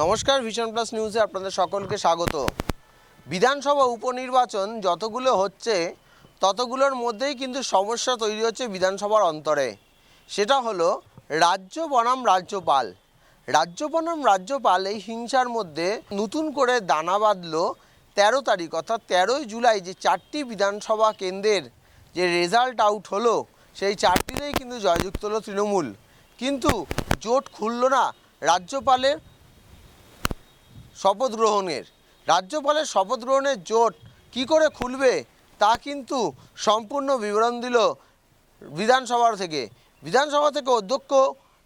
নমস্কার, vision plus নিউজে আপনাদের সকলকে স্বাগত। বিধানসভা উপনির্বাচন যতগুলো হচ্ছে ততগুলোর মধ্যেই কিন্তু সমস্যা তৈরি হচ্ছে বিধানসভার অন্তরে। সেটা হলো রাজ্য বনাম রাজ্যপাল। রাজ্য বনাম রাজ্যপাল এই হিংসার মধ্যে নতুন করে দানা বাঁধল 13 তারিখ অর্থাৎ 13ই জুলাই যে 4টি বিধানসভা কেন্দ্রের যে রেজাল্ট আউট হলো সেই 4টিতেই কিন্তু জয়যুক্ত হলো তৃণমূল। কিন্তু জোট খুলল না রাজ্যপালের শপথ গ্রহণের। রাজ্যপালের শপথ গ্রহণের জোট কি করে খুলবে তা কিন্তু সম্পূর্ণ বিবরণ দিল বিধানসভা থেকে অধ্যক্ষ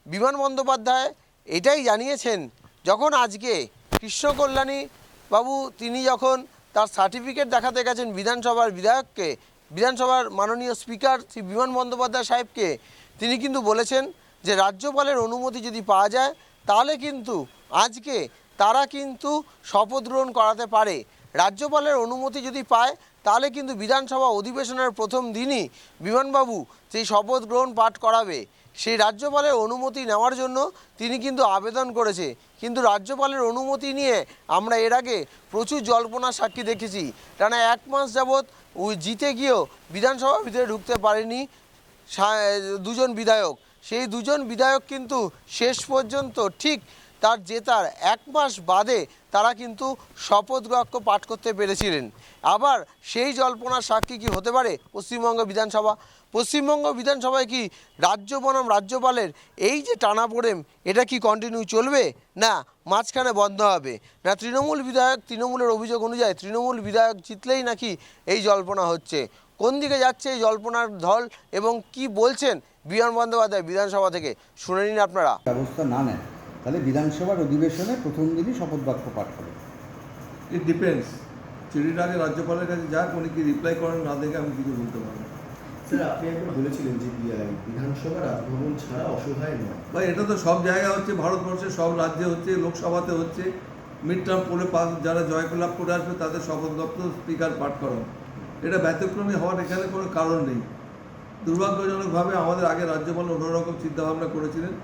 বিমান বন্দ্যোপাধ্যায় এটাই জানিয়েছেন, যখন আজকে কৃষ্ণ কল্যাণী বাবু তিনি যখন তার সার্টিফিকেট দেখাতে গেছেন বিধানসভার মাননীয় স্পিকার শ্রী বিমান বন্দ্যোপাধ্যায় সাহেবকে, তিনি কিন্তু বলেছেন যে রাজ্যপালের অনুমতি যদি পাওয়া যায় তাহলে কিন্তু আজকে তারা কিন্তু শপথ গ্রহণ করাতে পারে। রাজ্যপালের অনুমতি যদি পায় তাহলে কিন্তু বিধানসভা অধিবেশনের প্রথম দিনই বিমানবাবু সেই শপথ গ্রহণ পাঠ করাবে। সেই রাজ্যপালের অনুমতি নেওয়ার জন্য তিনি কিন্তু আবেদন করেছে, কিন্তু রাজ্যপালের অনুমতি নিয়ে আমরা এর আগে প্রচুর জল্পনার সাক্ষী দেখেছি। টানা 1 মাস যাবৎ জিতে গিয়েও বিধানসভার ভিতরে ঢুকতে পারেনি দুজন বিধায়ক। সেই দুজন বিধায়ক কিন্তু শেষ পর্যন্ত ঠিক তার জেতার 1 মাস বাদে তারা কিন্তু শপথ বাক্য পাঠ করতে পেরেছিলেন। আবার সেই জল্পনার সাক্ষী কি হতে পারে পশ্চিমবঙ্গ বিধানসভায় কি রাজ্য বনাম রাজ্যপালের এই যে টানাপোড়েন এটা কি কন্টিনিউ চলবে, না মাঝখানে বন্ধ হবে? না তৃণমূলের অভিযোগ অনুযায়ী তৃণমূল বিধায়ক জিতলেই নাকি এই জল্পনা হচ্ছে। কোন দিকে যাচ্ছে এই জল্পনার ঢল এবং কি বলছেন বিমান বন্দ্যোপাধ্যায় বিধানসভা থেকে, শুনে নিন আপনারা। ব্যবস্থা না নেন তাহলে বিধানসভার অধিবেশনে প্রথম দিনই শপথ বাক্য পাঠ করে। It depends. চিঠির আগে রাজ্যপালের কাছে যাক, উনি কি রিপ্লাই করেন না দেখে আমি কিছু বলতে পারবো। স্যার, আপনি একবার বলেছিলেন যে বিধানসভা রাজভবন ছাড়া অসহায় নয়। ভাই, এটা তো সব জায়গায় হচ্ছে, ভারতবর্ষের সব রাজ্যে হচ্ছে, লোকসভাতে হচ্ছে। মিড টার্ম পড়ে যারা জয়লাভ করে আসবে তাদের শপথ বাক্য স্পিকার পাঠ করান। এটা ব্যতিক্রমী হওয়ার এখানে কোনো কারণ নেই। দুর্ভাগ্যজনকভাবে আমাদের আগে রাজ্যপাল অন্যরকম চিন্তাভাবনা করেছিলেন।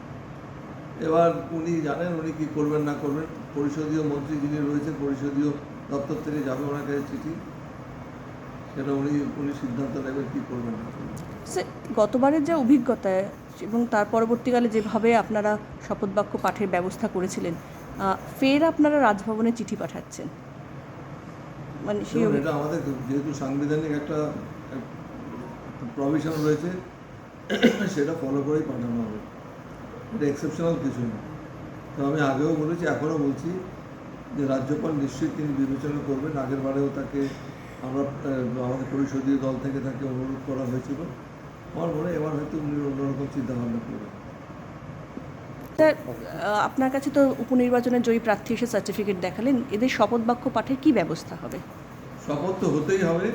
এবার উনি জানেন উনি কী করবেন না করবেন। পরিষদীয় মন্ত্রী যিনি রয়েছেন, পরিষদীয় দপ্তর থেকে যাবে ওনার কাছে চিঠি, সেটা উনি সিদ্ধান্ত নেবেন কী করবেন না করবেন। স্যার, গতবারের যা অভিজ্ঞতা এবং তার পরবর্তীকালে যেভাবে আপনারা শপথ বাক্য পাঠের ব্যবস্থা করেছিলেন, ফের আপনারা রাজভবনে চিঠি পাঠাচ্ছেন, মানে এটা আমাদের যেহেতু সাংবিধানিক একটা প্রভিশন রয়েছে সেটা ফলো করেই পাঠানো হবে। এটা এক্সেপশনাল কিছু না। তো আমি আগেও বলেছি, এখনও বলছি যে রাজ্যপাল নিশ্চয়ই তিনি বিবেচনা করবেন। আগের বারেও তাকে আমাদের পরিষদীয় দল থেকে তাকে অনুরোধ করা হয়েছিল। আমার মনে হয় এবার হয়তো উনি অন্যরকম চিন্তাভাবনা করবেন। স্যার, আপনার কাছে তো উপনির্বাচনের জয়ী প্রার্থী এসে সার্টিফিকেট দেখালেন, এদের শপথ বাক্য পাঠের কী ব্যবস্থা হবে? শপথ তো হতেই হবে।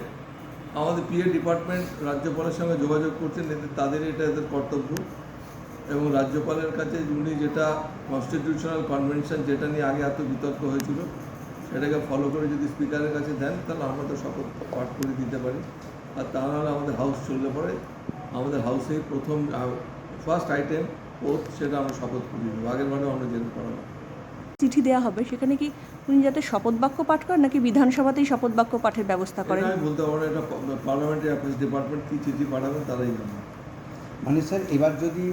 আমাদের পিএ ডিপার্টমেন্ট রাজ্যপালের সঙ্গে যোগাযোগ করছেন, তাদের এটা এদের কর্তব্য। এবং রাজ্যপালের কাছে উনি যেটা কনস্টিটিউশনাল কনভেনশন যেটা নিয়ে আগে এত বিতর্ক হয়েছিল সেটাকে ফলো করে যদি স্পিকারের কাছে দেন তাহলে আমরা তো শপথ পাঠ করে দিতে পারি। আর তা নাহলে আমাদের হাউস চললে পরে আমাদের হাউসেই প্রথম ফার্স্ট আইটেম ওথ, সেটা আমরা শপথ করি দেবো। আগের বারে আমরা যেতে পারবো। চিঠি দেওয়া হবে, সেখানে কি উনি যাতে শপথ বাক্য পাঠ করেন নাকি বিধানসভাতেই শপথ বাক্য পাঠের ব্যবস্থা করেন? আমি বলতে পারবো না, এটা পার্লামেন্টারি অ্যাফেয়ার্স ডিপার্টমেন্ট কী চিঠি পাঠাবেন তারাই জানেন। মানে স্যার, এবার যদি